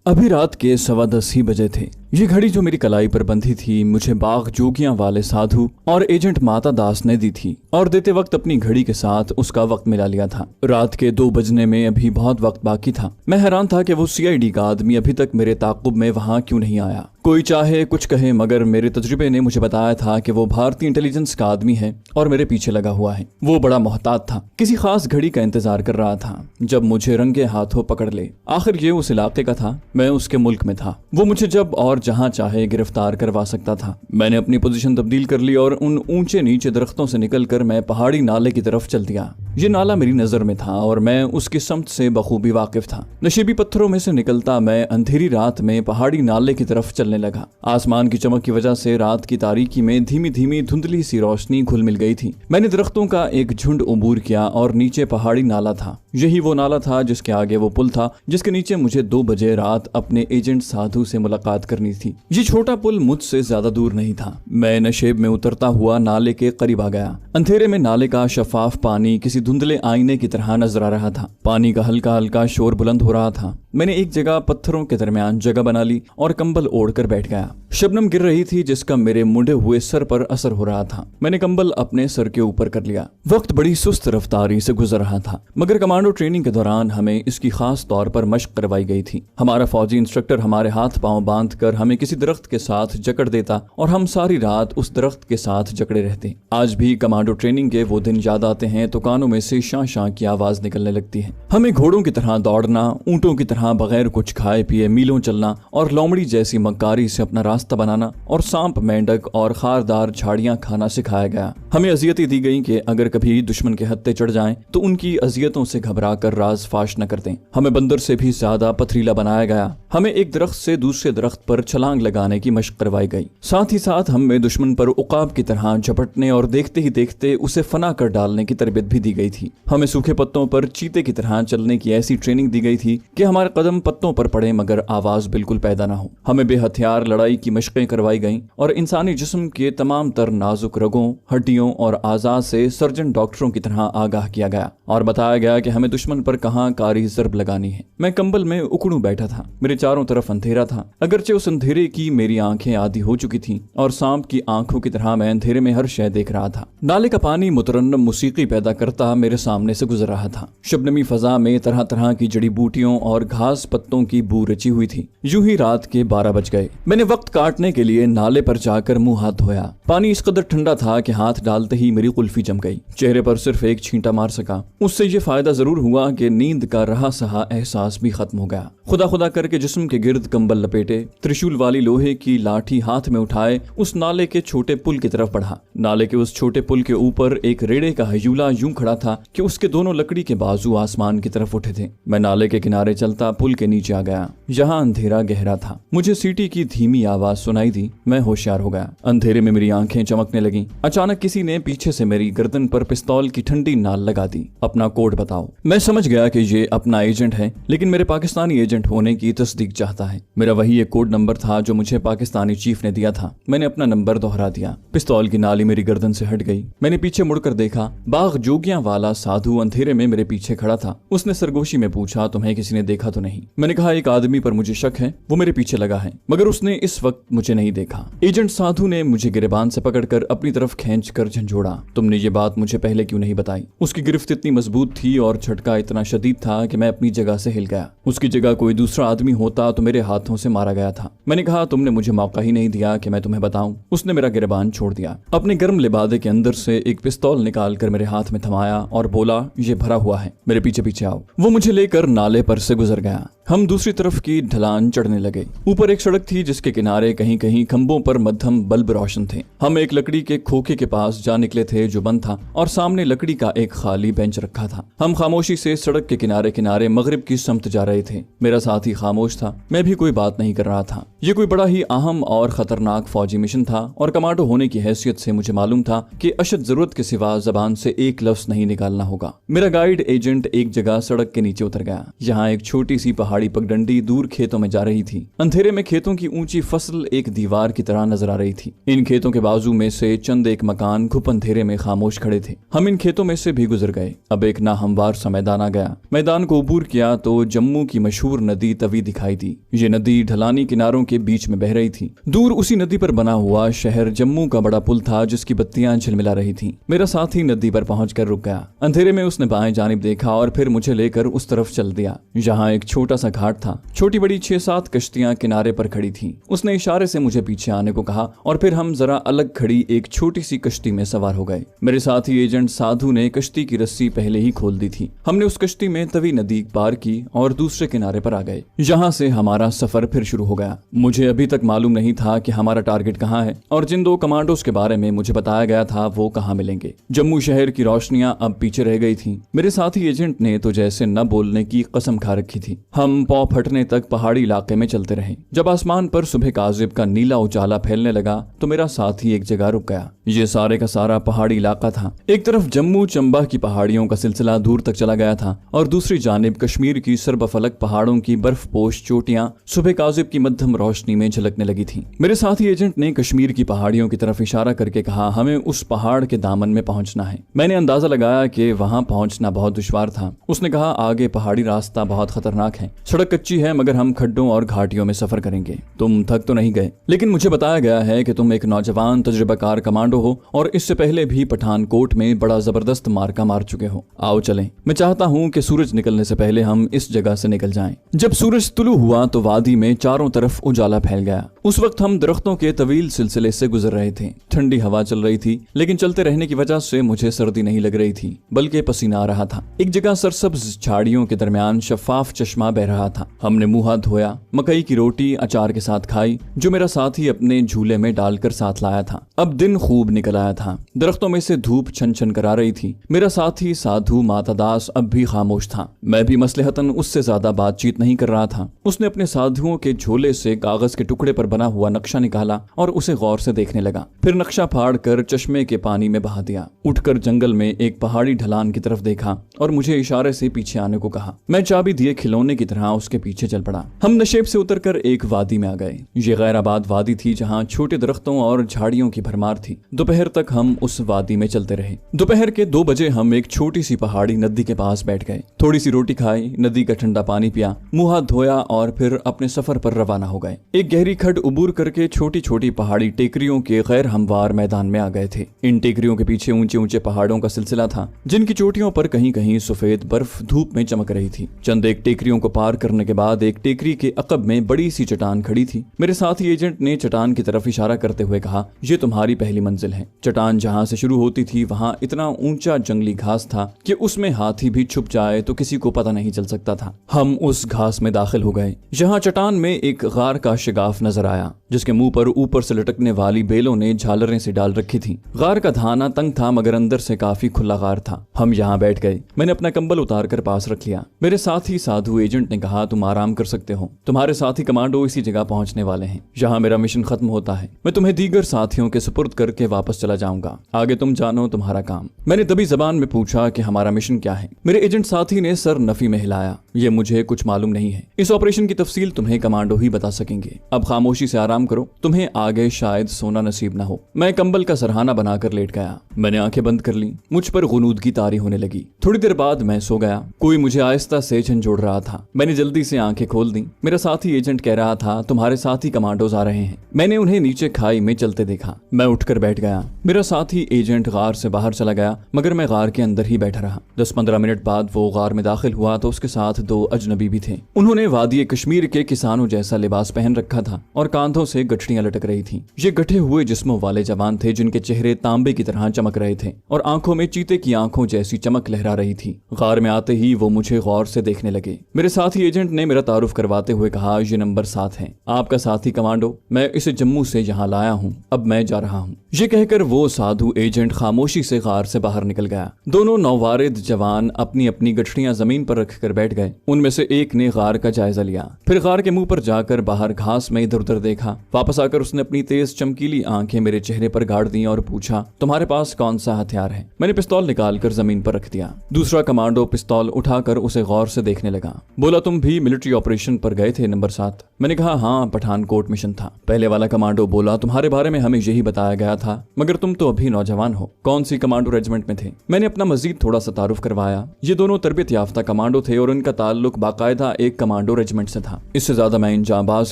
अभी रात के 10:15 ही बजे थे। ये घड़ी जो मेरी कलाई पर बंधी थी मुझे बाग जोगियां वाले साधु और एजेंट माता दास ने दी थी और देते वक्त अपनी घड़ी के साथ उसका वक्त मिला लिया था। रात के 2 बजने में अभी बहुत वक्त बाकी था। मैं हैरान था कि वो सीआईडी का आदमी अभी तक मेरे ताक़ुब में वहां क्यों नहीं आया। कोई चाहे कुछ कहे मगर मेरे तजुर्बे ने मुझे बताया था कि वो भारतीय इंटेलिजेंस का आदमी है और मेरे पीछे लगा हुआ है। वो बड़ा मोहतात था, किसी खास घड़ी का इंतजार कर रहा था जब मुझे रंगे हाथों पकड़ ले। आखिर ये उस इलाके का था, मैं उसके मुल्क में था। वो मुझे जब और जहां चाहे गिरफ्तार करवा सकता था। मैंने अपनी पोजीशन तब्दील कर ली और उन ऊंचे नीचे दरख्तों से निकलकर मैं पहाड़ी नाले की तरफ चल दिया। ये नाला मेरी नजर में था और मैं उसकी समत से बखूबी वाकिफ था। नशीबी पत्थरों में से निकलता मैं अंधेरी रात में पहाड़ी नाले की तरफ चलने लगा। आसमान की चमक की वजह से रात की तारीकी में धीमी धीमी धुंधली सी रोशनी घुल मिल गई थी। मैंने दरख्तों का एक झुंड उबूर किया और नीचे पहाड़ी नाला था। यही वो नाला था जिसके आगे वो पुल था जिसके नीचे मुझे 2 बजे रात अपने एजेंट साधु से मुलाकात करनी थी। ये छोटा पुल मुझसे ज्यादा दूर नहीं था। मैं नशेब में उतरता हुआ नाले के करीब आ गया। अंधेरे में नाले का शफाफ पानी किसी धुंधले आईने की तरह नजर आ रहा था। पानी का हल्का हल्का शोर बुलंद हो रहा था। मैंने एक जगह पत्थरों के दरमियान जगह बना ली और कंबल ओढ़कर बैठ गया। शबनम गिर रही थी जिसका मेरे मुंडे हुए सर पर असर हो रहा था। मैंने कंबल अपने सर के ऊपर कर लिया। वक्त बड़ी सुस्त रफ्तारी से गुजर रहा था मगर कमांडो ट्रेनिंग के दौरान हमें इसकी खास तौर पर मशक करवाई गई थी। हमारा फौजी इंस्ट्रक्टर हमारे हाथ पांव बांध कर हमें किसी दरख्त के साथ जकड़ देता और हम सारी रात उस दरख्त के साथ जकड़े रहते। आज भी कमांडो ट्रेनिंग के वो दिन याद आते हैं तो कानों में से शां शां की आवाज निकलने लगती है। हमें घोड़ों की तरह दौड़ना, ऊंटों की तरह बगैर कुछ खाए पिए मीलों चलना और लोमड़ी जैसी मक्कारी से अपना रास्ता बनाना और सांप, मेंढक और खारदार झाड़ियां खाना सिखाया गया। हमें अजियतें दी गई कि अगर कभी दुश्मन के हत्थे चढ़ जाएं तो उनकी अजियतों से घबरा कर राज फाश न कर दें। हमें बंदर से भी ज्यादा पथरीला बनाया गया। हमें एक दरख्त से दूसरे दरख्त पर छलांग लगाने की मशक करवाई गई। साथ ही साथ हमें दुश्मन पर उकाब की तरह झपटने और देखते ही देखते उसे फना कर डालने की तरबियत भी दी गई थी। हमें सूखे पत्तों पर चीते की तरह चलने की ऐसी ट्रेनिंग दी गई थी कि हमारे कदम पत्तों पर पड़े मगर आवाज बिल्कुल पैदा ना हो। हमें बेहथियार लड़ाई की मशकें करवाई गईं और इंसानी जिस्म के तमाम तर नाजुक रगों, हड्डियों और आजाद से सर्जन डॉक्टरों की तरह आगाह किया गया और बताया गया कि हमें दुश्मन पर कहां कारी जरब लगानी है। मैं कंबल में उकड़ू बैठा था। मेरे चारों तरफ अंधेरा था। अगरचे उस अंधेरे की मेरी आंखें आधी हो चुकी थीं और सांप की आंखों की तरह मैं अंधेरे में हर शय देख रहा था। नाले का पानी मुतरन्नम मुसीकी पैदा करता मेरे सामने से गुजर रहा था। शबनमी फजा में तरह तरह की जड़ी बूटियों और घास पत्तों की बू रची हुई थी। यूं ही रात के 12 बज गए। मैंने वक्त काटने के लिए नाले पर जाकर मुंह हाथ धोया। पानी इस कदर ठंडा था कि हाथ डालते ही मेरी कुल्फी जम गई। चेहरे पर सिर्फ एक छींटा मार सका। उससे ये फायदा जरूर हुआ कि नींद का रहा सहा एहसास भी खत्म हो गया। खुदा खुदा करके जिस्म के गिर्द कंबल लपेटे, त्रिशूल वाली लोहे की लाठी हाथ में उठाए उस नाले के छोटे पुल की तरफ बढ़ा। नाले के उस छोटे पुल के ऊपर एक रेड़े का हयूला यूं खड़ा था कि उसके दोनों लकड़ी के बाजू आसमान की तरफ उठे थे। मैं नाले के किनारे चलता पुल के नीचे आ गया। यहाँ अंधेरा गहरा था। मुझे सीटी की धीमी आवाज सुनाई दी। मैं होशियार हो गया। अंधेरे में मेरी आंखें चमकने लगी। अचानक किसी ने पीछे से मेरी गर्दन पर पिस्तौल की ठंडी नाल लगा दी। अपना कोड बताओ। मैं समझ गया कि ये अपना एजेंट है लेकिन मेरे पाकिस्तानी एजेंट होने की तस्दीक चाहता है। मेरा वही एक कोड नंबर था जो मुझे पाकिस्तानी चीफ ने दिया था। मैंने अपना नंबर दोहरा दिया। पिस्तौल की नाली मेरी गर्दन से हट गई। मैंने पीछे मुड़कर देखा। बाग जोगियां वाला साधु अंधेरे में मेरे पीछे खड़ा था। उसने सरगोशी में पूछा, तुम्हें किसी ने देखा तो नहीं? मैंने कहा, एक आदमी पर मुझे शक है, वो मेरे पीछे लगा है, मगर उसने इस वक्त मुझे नहीं देखा। एजेंट साधु ने मुझे गिरेबान से पकड़कर अपनी तरफ खींच कर झंझोड़ा। तुमने ये बात मुझे पहले क्यों नहीं बताई? उसकी गिरफ्त इतनी मजबूत थी और झटका इतना शदीद था कि मैं अपनी जगह से हिल गया। उसकी जगह कोई दूसरा आदमी होता तो मेरे हाथों से मारा गया था। मैंने कहा, तुमने मुझे मौका ही नहीं दिया कि मैं तुम्हें बताऊं। उसने मेरा गिरबान छोड़ दिया। अपने गर्म लिबादे के अंदर से एक पिस्तौल निकाल कर मेरे हाथ में थमाया और बोला, ये भरा हुआ है, मेरे पीछे पीछे आओ। वो मुझे लेकर नाले पर से गुजर गया। हम दूसरी तरफ की ढलान चढ़ने लगे। ऊपर एक सड़क थी जिसके किनारे कहीं कहीं खंभों पर मध्यम बल्ब रोशन थे। हम एक लकड़ी के खोखे के पास जा निकले थे जो बंद था और सामने लकड़ी का एक खाली बेंच रखा था। हम खामोशी से सड़क के किनारे किनारे मगरिब की समत जा रहे थे। मेरा साथी खामोश था। मैं भी कोई बात नहीं कर रहा था। ये कोई बड़ा ही अहम और खतरनाक फौजी मिशन था और कमांडो होने की हैसियत से मुझे मालूम था कि अशद जरूरत के सिवा जबान से एक लफ्ज नहीं निकालना होगा। मेरा गाइड एजेंट एक जगह सड़क के नीचे उतर गया। यहाँ एक छोटी सी पहाड़ी पहाड़ी पगडंडी दूर खेतों में जा रही थी। अंधेरे में खेतों की ऊंची फसल एक दीवार की तरह नजर आ रही थी। इन खेतों के बाजू में से चंद एक मकान घुप अंधेरे में खामोश खड़े थे। हम इन खेतों में से भी गुजर गए। अब एक नाहमवार सा मैदान आ गया। मैदान को अबूर किया तो जम्मू की मशहूर नदी तवी दिखाई दी। ये नदी ढलानी किनारों के बीच में बह रही थी। दूर उसी नदी पर बना हुआ शहर जम्मू का बड़ा पुल था जिसकी बत्तियां झिलमिला रही थीं। मेरा साथी नदी पर पहुंचकर रुक गया। अंधेरे में उसने बाएं जानिब देखा और फिर मुझे लेकर उस तरफ चल दिया जहां एक छोटा सा घाट था। छोटी बड़ी 6-7 कश्तियां किनारे पर खड़ी थीं। उसने इशारे से मुझे पीछे आने को कहा और फिर हम जरा अलग खड़ी एक छोटी सी कश्ती में सवार हो गए। मेरे साथी एजेंट साधु ने कश्ती की रस्सी पहले ही खोल दी थी। हमने उस कश्ती में तवी नदी पार की और दूसरे किनारे पर आ गए। यहाँ से हमारा सफर फिर शुरू हो गया। मुझे अभी तक मालूम नहीं था कि हमारा टारगेट कहाँ है और जिन 2 कमांडोज के बारे में मुझे बताया गया था वो कहाँ मिलेंगे। जम्मू शहर की रोशनियां अब पीछे रह गई थी। मेरे साथी एजेंट ने तो जैसे न बोलने की कसम खा रखी थी। हम पौ फटने तक पहाड़ी इलाके में चलते रहे। जब आसमान पर सुबह काजिब का नीला उजाला फैलने लगा तो मेरा साथी एक जगह रुक गया। ये सारे का सारा पहाड़ी इलाका था। एक तरफ जम्मू चंबा की पहाड़ियों का सिलसिला दूर तक चला गया था और दूसरी जानिब कश्मीर की सर्बफलक पहाड़ों की बर्फपोश चोटियां सुबह काजिब की मध्यम रोशनी में झलकने लगी थी। मेरे साथी एजेंट ने कश्मीर की पहाड़ियों की तरफ इशारा करके कहा, हमें उस पहाड़ के दामन में पहुंचना है। मैंने अंदाजा लगाया कि वहां पहुंचना बहुत दुश्वार था। उसने कहा, आगे पहाड़ी रास्ता बहुत खतरनाक है। सड़क कच्ची है मगर हम खड्डों और घाटियों में सफर करेंगे। तुम थक तो नहीं गए? लेकिन मुझे बताया गया है कि तुम एक नौजवान तजुर्बाकार कमांडो हो और इससे पहले भी पठानकोट में बड़ा जबरदस्त मार्का मार चुके हो। आओ चलें। मैं चाहता हूं कि सूरज निकलने से पहले हम इस जगह से निकल जाएं। जब सूरज तुलू हुआ तो वादी में चारों तरफ उजाला फैल गया। उस वक्त हम दरख्तों के तवील सिलसिले से गुजर रहे थे। ठंडी हवा चल रही थी लेकिन चलते रहने की वजह से मुझे सर्दी नहीं लग रही थी बल्कि पसीना आ रहा था। एक जगह सरसब्ज झाड़ियों के दरमियान शफाफ चश्मा बह रहा था। हमने मुंह हाथ धोया, मकई की रोटी अचार के साथ खाई जो मेरा साथी अपने झूले में डालकर साथ लाया था। अब दिन खूब निकल आया था। दरख्तों में से धूप छन छन कर आ रही थी। मेरा साथी साधु माता दास अब भी खामोश था। मैं भी मसलहतन उससे ज्यादा बातचीत नहीं कर रहा था। उसने अपने साधुओं के झोले से कागज के टुकड़े पर बना हुआ नक्शा निकाला और उसे गौर से देखने लगा। फिर नक्शा फाड़ कर चश्मे के पानी में बहा दिया। उठकर जंगल में एक पहाड़ी ढलान की तरफ देखा और मुझे इशारे से पीछे आने को कहा। मैं चाबी दिए खिलौने की तरह उसके पीछे चल पड़ा। हम नशेब से उतरकर एक वादी में आ गए। ये गैराबाद वादी थी जहाँ छोटे दरख्तों और झाड़ियों की भरमार थी। दोपहर तक हम उस वादी में चलते रहे। दोपहर के 2 बजे हम एक छोटी सी पहाड़ी नदी के पास बैठ गए। थोड़ी सी रोटी खाई, नदी का ठंडा पानी पिया, मुंह हाथ धोया और फिर अपने सफर पर रवाना हो गए। एक गहरी खड्ड उबूर करके छोटी छोटी पहाड़ी टेकरियों के गैर हमवार मैदान में आ गए थे। इन टेकरियों के पीछे ऊंचे ऊंचे पहाड़ों का सिलसिला था जिनकी चोटियों पर कहीं कहीं सफेद बर्फ धूप में चमक रही थी। चंद एक टेकरियों को पार करने के बाद एक टेकरी के अकब में बड़ी सी चट्टान खड़ी थी। मेरे साथी एजेंट ने चट्टान की तरफ इशारा करते हुए कहा, ये तुम्हारी पहली मंजिल है। चट्टान जहाँ से शुरू होती थी वहाँ इतना ऊंचा जंगली घास था कि उसमें हाथी भी छुप जाए तो किसी को पता नहीं चल सकता था। हम उस घास में दाखिल हो गए। यहाँ चट्टान में एक गार का शिगाफ नजर आया जिसके मुंह पर ऊपर से लटकने वाली बेलों ने झालरें से डाल रखी थी। गार का धाना तंग था मगर अंदर से काफी खुला गार था। हम यहाँ बैठ गए। मैंने अपना कंबल उतार कर पास रख लिया। मेरे साथी साधु एजेंट ने कहा, तुम आराम कर सकते हो। तुम्हारे साथी कमांडो इसी जगह पहुंचने वाले हैं। यहाँ मेरा मिशन खत्म होता है। मैं तुम्हें दीगर साथियों के सुपुर्द करके वापस चला जाऊंगा। आगे तुम जानो तुम्हारा काम। मैंने दबी जबान में पूछा कि हमारा मिशन क्या है। मेरे एजेंट साथी ने सर नफी में हिलाया। ये मुझे कुछ मालूम नहीं है। इस ऑपरेशन की तफसील तुम्हें कमांडो ही बता सकेंगे। अब खामोशी से आराम करो। तुम्हें आगे शायद सोना नसीब ना हो। मैं कंबल का सरहाना बनाकर लेट गया। मैंने आंखें बंद कर ली। मुझ पर गुनूदगी तारी होने लगी। थोड़ी देर बाद मैं सो गया। कोई मुझे आहिस्ता से झंझोड़ रहा था। मैंने जल्दी से आंखें खोल दी। मेरा साथी एजेंट कह रहा था, तुम्हारे साथी कमांडोज आ रहे हैं। मैंने उन्हें नीचे खाई में चलते देखा। मैं उठकर बैठ गया। मेरा साथी एजेंट गार से बाहर चला गया मगर मैं गार के अंदर ही बैठा रहा। 10-15 मिनट बाद वो गार में दाखिल हुआ तो उसके साथ 2 अजनबी भी थे। उन्होंने वादी कश्मीर के किसानों जैसा लिबास पहन रखा था और कांधों से गठरियां लटक रही थी। ये गठे हुए जिस्मों वाले जवान थे जिनके चेहरे तांबे की तरह चमक रहे थे और आंखों में चीते की आंखों जैसी चमक लहरा रही थी। गार में आते ही वो मुझे गौर से देखने लगे। मेरे साथी एजेंट ने मेरा तारुफ करवाते हुए कहा, ये नंबर 7 है, आपका साथी कमांडो। मैं इसे जम्मू से यहाँ लाया हूँ। अब मैं जा रहा हूँ। ये कहकर वो साधु एजेंट खामोशी से गार से बाहर निकल गया। दोनों नौवारिद जवान अपनी अपनी गठरियां जमीन पर रखकर बैठ गए। उनमें से एक ने गार का जायजा लिया, फिर गार के मुंह पर जाकर बाहर घास में इधर उधर देखा। वापस आकर उसने अपनी तेज चमकीली आंखें मेरे चेहरे पर गाड़ दी और पूछा, तुम्हारे पास कौन सा हथियार है? मैंने पिस्तौल निकालकर जमीन पर रख दिया। दूसरा कमांडो पिस्तौल उठाकर उसे गौर से देखने लगा। बोला, तुम भी मिलिट्री ऑपरेशन पर गए थे नंबर 7? मैंने कहा, हाँ, पठानकोट मिशन था। पहले वाला कमांडो बोला, तुम्हारे बारे में हमें यही बताया गया था, मगर तुम तो अभी नौजवान हो। कौन सी कमांडो रेजिमेंट में थे? मैंने अपना मजीद थोड़ा सा तारुफ करवाया। ये दोनों तरबियत याफ्ता कमांडो थे और उनका ताल्लुक बाकायदा एक कमांडो रेजिमेंट से था। इससे ज्यादा मैं इन जांबाज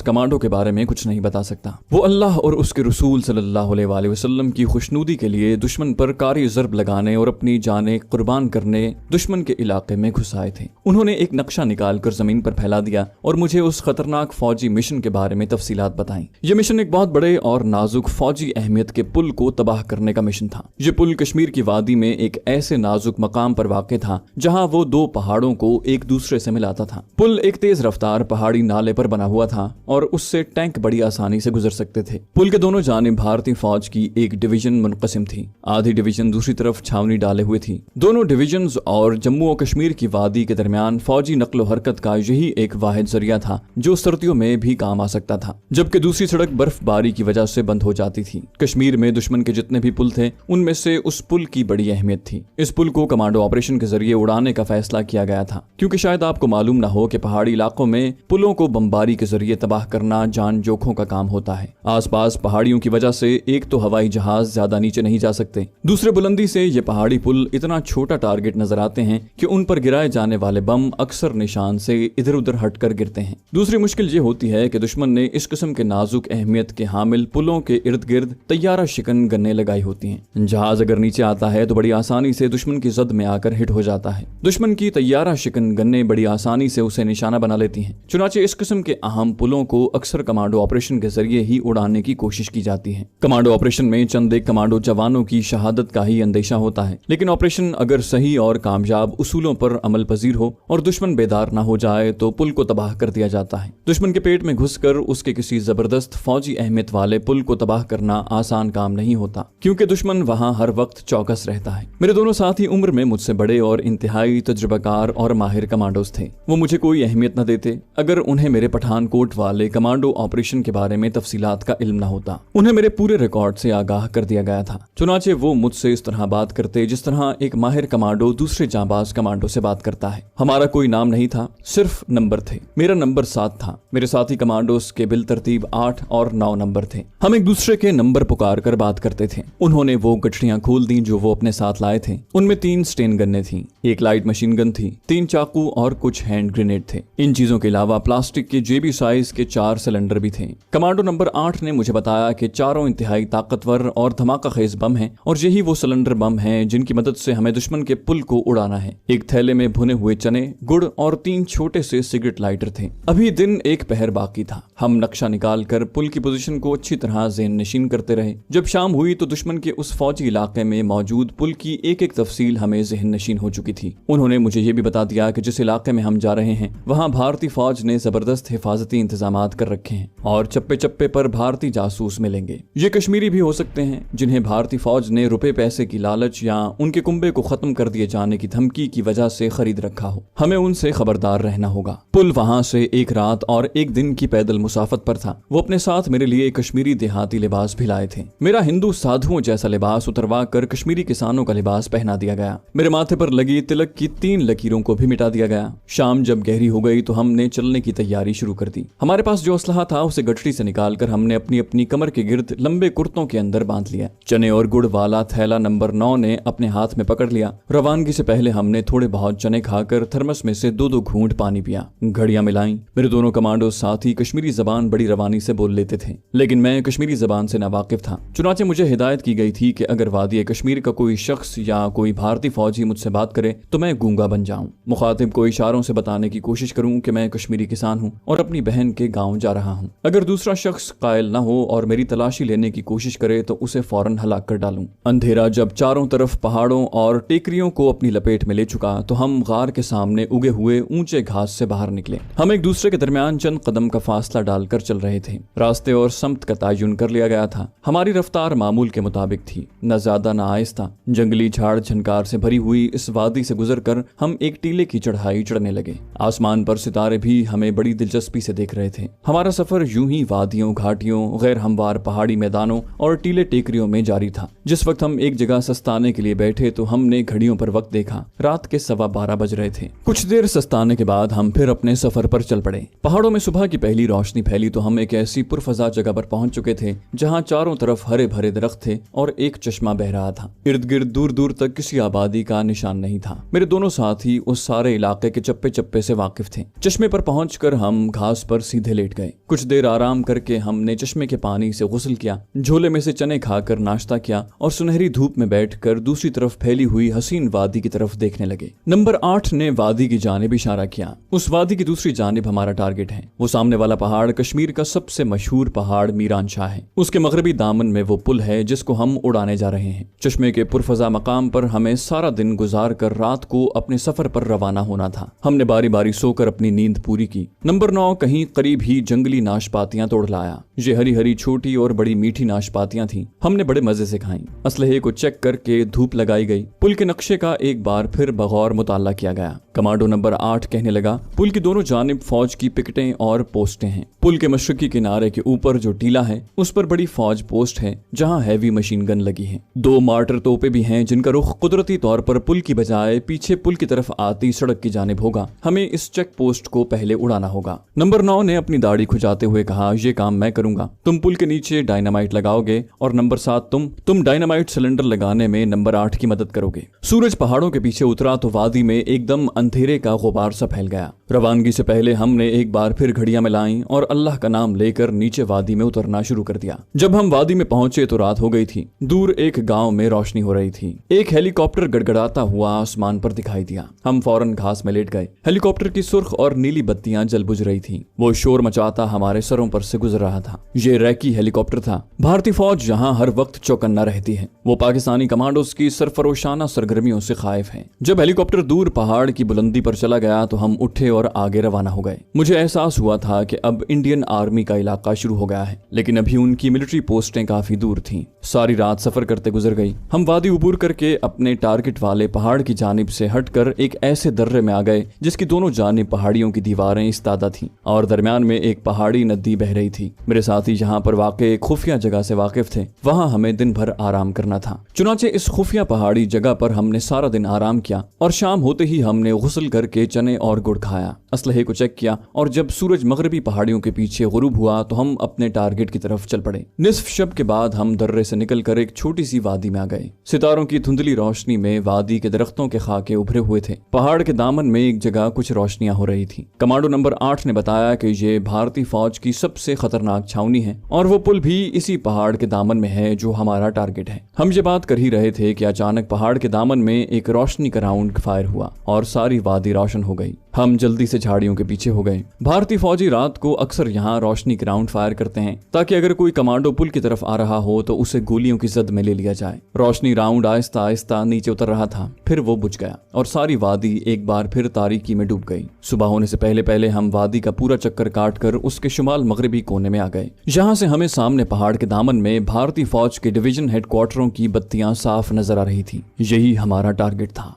कमांडो के बारे में कुछ नहीं बता सकता। वो अल्लाह और उसके रसूल सल्लल्लाहु अलैहि वसल्लम की खुशनुदी के लिए दुश्मन पर कारी ज़र्ब लगाने और अपनी जानें कुर्बान करने दुश्मन के इलाके में घुस आए थे। उन्होंने एक नक्शा निकालकर जमीन पर फैला दिया और मुझे उस खतरनाक फौजी मिशन के बारे में तफसीलात बताई। ये मिशन एक बहुत बड़े और नाजुक फौजी अहमियत के पुल को तबाह करने का मिशन था। ये पुल कश्मीर की वादी में एक ऐसे नाजुक मकाम पर वाक़ था जहां वो दो पहाड़ों को एक दूसरे से मिलाता था। पुल एक तेज रफ्तार पहाड़ी नाले पर बना हुआ था और उससे टैंक बड़ी आसानी से गुजर सकते थे। पुल के दोनों जानिब भारतीय फौज की एक डिवीजन मुनक़सिम थी। आधी डिवीजन दूसरी तरफ छावनी डाले हुए थी। दोनों डिवीजन और जम्मू और कश्मीर की वादी के दरमियान फौजी नक्लो हरकत का यही एक वाहिद जरिया था जो सर्दियों में भी काम आ सकता था, जबकि दूसरी सड़क बर्फबारी की वजह से बंद हो जाती थी। कश्मीर में दुश्मन के जितने भी पुल थे उनमें से उस पुल की बड़ी अहमियत थी। इस पुल को कमांडो ऑपरेशन के जरिए उड़ाने का फैसला किया गया था, क्योंकि शायद आपको मालूम न हो कि पहाड़ी इलाकों में पुलों को बमबारी के जरिए तबाह करना जान जोखों का काम होता है। आसपास पहाड़ियों की वजह से एक तो हवाई जहाज ज्यादा नीचे नहीं जा सकते, दूसरे बुलंदी से ये पहाड़ी पुल इतना छोटा टारगेट नजर आते हैं कि उन पर गिराए जाने वाले बम अक्सर निशान से इधर उधर हटकर गिरते हैं। दूसरी मुश्किल ये होती है कि दुश्मन ने इस किस्म के नाजुक अहमियत के हामिल पुलों के इर्द गिर्द तैयारा शिकन गन्ने लगाई होती हैं। जहाज अगर नीचे आता है तो बड़ी आसानी से दुश्मन की जद में आकर हिट हो जाता है। दुश्मन की तैयारा शिकन गन्ने बड़ी आसानी से उसे निशाना बना लेती हैं। चुनाचे इस किस्म के अहम पुलों को अक्सर कमांडो ऑपरेशन के जरिए ही उड़ाने की कोशिश की जाती है। कमांडो ऑपरेशन में चंद एक कमांडो जवानों की शहादत का ही अंदेशा होता है, लेकिन ऑपरेशन अगर सही और कामयाब उसूलों पर अमल पजीर हो और दुश्मन बेदार न हो जाए तो पुल को तबाह कर दिया जाता है। दुश्मन के पेट में घुसकर उसके किसी जबरदस्त फौजी अहमियत वाले पुल को तबाह करना आसान काम नहीं होता, क्योंकि दुश्मन वहां हर वक्त चौकस रहता है। मेरे दोनों साथी उम्र में मुझसे बड़े और इंतहाई तजुर्बाकार और माहिर कमांडोज थे। वो मुझे कोई अहमियत न देते अगर उन्हें मेरे पठानकोट वाले कमांडो ऑपरेशन के बारे में तफसीलात का इल्म न होता। उन्हें मेरे पूरे रिकॉर्ड से आगाह कर दिया गया था। चुनाचे वो मुझसे इस तरह बात करते जिस तरह एक माहिर कमांडो दूसरे जांबाज कमांडो से बात करता है। हमारा कोई नाम नहीं था, सिर्फ नंबर थे। मेरा नंबर 7 था। मेरे साथी कमांडोज के बिल तरतीब 8 और 9 नंबर थे। हम एक दूसरे के नंबर पुकार कर बात करते थे। उन्होंने वो गठरियां खोल दी जो वो अपने साथ लाए थे। उनमें 3 स्टेन गन्ने थी, एक लाइट मशीन गन थी, 3 चाकू और कुछ हैंड ग्रेनेड थे। इन चीजों के अलावा प्लास्टिक के जेबी साइज के 4 सिलेंडर भी थे। कमांडो नंबर 8 ने मुझे बताया कि चारों इंतहाई ताकतवर और धमाका खेज बम हैं और यही वो सिलेंडर बम हैं जिनकी मदद से हमें दुश्मन के पुल को उड़ाना है। एक थैले में भुने हुए चने, गुड़ और 3 छोटे से सिगरेट लाइटर थे। अभी दिन एक पहर बाकी था। हम नक्शा निकाल कर पुल की पोजीशन को अच्छी तरह ज़हन नशीन करते रहे। जब शाम हुई तो दुश्मन के उस फौजी इलाके में मौजूद पुल की एक एक तफसील हमें ज़हन नशीन हो चुकी थी। उन्होंने मुझे ये भी बता दिया कि जिस इलाके में हम जा रहे हैं वहाँ भारतीय फौज ने जबरदस्त हिफाजती इंतजामात कर रखे हैं और चप्पे चप्पे पर भारतीय जासूस मिलेंगे। ये कश्मीरी भी हो सकते हैं जिन्हें भारतीय फौज ने रुपए पैसे की लालच या उनके कुंबे को खत्म कर दिए जाने की धमकी की वजह से खरीद रखा हो। हमें उनसे खबरदार रहना होगा। पुल वहाँ से एक रात और एक दिन की पैदल मुसाफत पर था। वो अपने साथ मेरे लिए कश्मीरी देहाती लिबास भी लाए थे। मेरा हिंदू साधुओं जैसा लिबास उतरवा कर कश्मीरी किसानों का लिबास पहना दिया गया। मेरे माथे पर लगी तिलक की 3 लकीरों को भी मिटा दिया गया। शाम जब गहरी हो गई तो हमने चलने की तैयारी शुरू कर दी। हमारे पास जो असलहा था उसे गठरी से निकालकर हमने अपनी अपनी कमर के गिर्द लंबे कुर्तों के अंदर बांध लिया। चने और गुड़ वाला थैला नंबर 9 ने अपने हाथ में पकड़ लिया। रवानगी से पहले हमने थोड़े बहुत चने खाकर थर्मस में से 2-2 घूंट पानी पिया। घड़ियां मिलाई। मेरे दोनों कमांडो साथी कश्मीरी जबान बड़ी रवानी से बोल लेते थे, लेकिन मैं कश्मीरी जबान से नावाकिफ था। चुनाचे मुझे हिदायत की गई थी कि अगर वादी कश्मीर का कोई शख्स या कोई भारतीय फौजी मुझसे बात करे तो मैं गूंगा बन जाऊं। मुखातिब को इशारों से बताने की कोशिश करूं कि मैं कश्मीरी किसान हूं और अपनी बहन के गांव जा रहा हूं। अगर दूसरा शख्स कायल न हो और मेरी तलाशी लेने की कोशिश करे तो उसे फौरन हलाक कर डालूं। अंधेरा जब चारों तरफ पहाड़ों और टेकरियों को अपनी लपेट में ले चुका तो हम गार के सामने उगे हुए ऊंचे घास से बाहर निकले। हम एक दूसरे के दरमियान चंद कदम का फासला डालकर चल रहे थे। रास्ते और समत का तयन कर लिया गया था। हमारी रफ्तार मामूल के मुताबिक थी, न ज्यादा न आहिस्ता। जंगली झाड़ झनकार से भरी हुई इस वादी से गुजरकर हम एक टीले की चढ़ाई चढ़ने लगे। आसमान पर सितारे भी हमें बड़ी दिलचस्पी से देख रहे थे। हमारा सफर यूं ही वादियों, घाटियों, गैर हमवार पहाड़ी मैदानों और टीले टेकरियों में जारी था। जिस वक्त हम एक जगह सस्ताने के लिए बैठे तो हमने घड़ियों पर वक्त देखा। रात के 12:15 बज रहे थे। कुछ देर सस्ताने के बाद हम फिर अपने सफर पर चल पड़े। पहाड़ों में सुबह की पहली रोशनी फैली तो हम एक ऐसी पुरफजा जगह पर पहुंच चुके थे जहां चारों तरफ हरे भरे दरख्त थे और एक चश्मा बह रहा था। इर्द गिर्द दूर दूर तक किसी आबादी का निशान नहीं था। मेरे दोनों साथी उस सारे इलाके के चप्पे चप्पे से वाकिफ थे। चश्मे पर पहुंचकर हम घास पर सीधे लेट गए। कुछ देर आराम करके हमने चश्मे के पानी से गुस्ल किया, झोले में से चने खाकर नाश्ता किया और सुनहरी धूप में बैठकर दूसरी तरफ फैली हुई हसीन वादी की तरफ देखने लगे। नंबर 8 ने वादी की जानिब इशारा किया। उस वादी की दूसरी जानिब हमारा टारगेट है। वो सामने वाला पहाड़ कश्मीर का सबसे मशहूर पहाड़ मीरान शाह है। उसके मगरबी दामन में वो पुल है जिसको हम उड़ाने जा रहे हैं। चश्मे के पुरफजा मकाम पर हमें सारा दिन गुजार कर रात को अपने सफर पर रवाना होना था। हमने बारी बारी सोकर अपनी नींद पूरी की। नंबर 9 कहीं करीब ही जंगली नाशपातियां तोड़ लाया। ये हरी हरी छोटी और बड़ी मीठी नाशपातियां थीं। हमने बड़े मजे से खाई। असलहे को चेक करके धूप लगाई गई। पुल के नक्शे का एक बार फिर बगौर मुताला किया गया। कमांडो नंबर 8 कहने लगा, पुल की दोनों जानिब फौज की पिकेटें और पोस्टें हैं। पुल के मशरकी किनारे के ऊपर जो टीला है उस पर बड़ी फौज पोस्ट है जहां हैवी मशीन गन लगी है। 2 मार्टर तोपे भी हैं जिनका रुख कुदरती तौर पर पुल की बजाय पीछे पुल की तरफ आती सड़क की जानिब होगा। हमें इस चेक पोस्ट को पहले उड़ाना होगा। नंबर 9 ने अपनी दाढ़ी खुजाते हुए कहा, ये काम मैं करूंगा। तुम पुल के नीचे डायनामाइट लगाओगे और नंबर 7 तुम डायनामाइट सिलेंडर लगाने में नंबर 8 की मदद करोगे। सूरज पहाड़ों के पीछे उतरा तो वादी में एकदम अंधेरे का गुबार सा फैल गया। रवानगी से पहले हमने एक बार फिर घड़ियां मिलाईं और अल्लाह का नाम लेकर नीचे वादी में उतरना शुरू कर दिया। जब हम वादी में पहुंचे तो रात हो गई थी। दूर एक गांव में रोशनी हो रही थी। एक हेलीकॉप्टर गड़गड़ाता हुआ आसमान पर दिखाई दिया। हम फौरन घास में लेट गए। हेलीकॉप्टर की सुर्ख और नीली बत्तियां जल बुझ रही थीं। वो शोर मचाता हमारे सरों पर से गुजर रहा था। ये रैकी हेलीकॉप्टर था। भारतीय फौज यहाँ हर वक्त चौकन्ना रहती है। वो पाकिस्तानी कमांडोज की सरफरोशाना सरगर्मियों से खाइफ है। जब हेलीकॉप्टर दूर पहाड़ की बुलंदी पर चला गया तो हम उठे और आगे रवाना हो गए। मुझे एहसास हुआ था कि अब इंडियन आर्मी का इलाका शुरू हो गया है, लेकिन अभी उनकी मिलिट्री पोस्टें काफी दूर थीं। सारी रात सफर करते गुजर गई। हम वादी उबूर करके अपने टारगेट वाले पहाड़ की जानिब से हटकर एक ऐसे दर्रे में आ गए जिसकी दोनों जानिब पहाड़ियों की दीवारें इस्तादा थीं और दरमियान में एक पहाड़ी नदी बह रही थी। मेरे साथी जहाँ पर वाक़े एक खुफिया जगह से वाकिफ थे, वहाँ हमें दिन भर आराम करना था। चुनाचे इस खुफिया पहाड़ी जगह पर हमने सारा दिन आराम किया और शाम होते ही हमने गुस्ल करके चने और गुड़ खाया। असलहे को चेक किया और जब सूरज मगरबी पहाड़ियों के पीछे गुरूब हुआ तो हम अपने टारगेट की तरफ चल पड़े। निस्फ शब के बाद हम दर्रे से निकलकर एक छोटी सी वादी में आ गए। सितारों की धुंधली रोशनी में वादी के दरख्तों के खाके उभरे हुए थे। पहाड़ के दामन में एक जगह कुछ रोशनियां हो रही थी। कमांडो नंबर 8 ने बताया कि ये भारतीय फौज की सबसे खतरनाक छावनी है और वो पुल भी इसी पहाड़ के दामन में है जो हमारा टारगेट है। हम ये बात कर ही रहे थे कि अचानक पहाड़ के दामन में एक रोशनी का राउंड फायर हुआ और सारी वादी रोशन हो गई। हम जल्दी से झाड़ियों के पीछे हो गए। भारतीय फौजी रात को अक्सर यहाँ रोशनी के राउंड फायर करते हैं ताकि अगर कोई कमांडो पुल की तरफ आ रहा हो तो उसे गोलियों की जद में ले लिया जाए। रोशनी राउंड आहिस्ता आहिस्ता नीचे उतर रहा था, फिर वो बुझ गया और सारी वादी एक बार फिर तारीकी में डूब गई। सुबह होने से पहले पहले हम वादी का पूरा चक्कर काट कर उसके शुमाल मगरबी कोने में आ गए। यहाँ से हमें सामने पहाड़ के दामन में भारतीय फौज के डिवीजन हेडक्वार्टरों की बत्तियां साफ नजर आ रही थी। यही हमारा टारगेट था।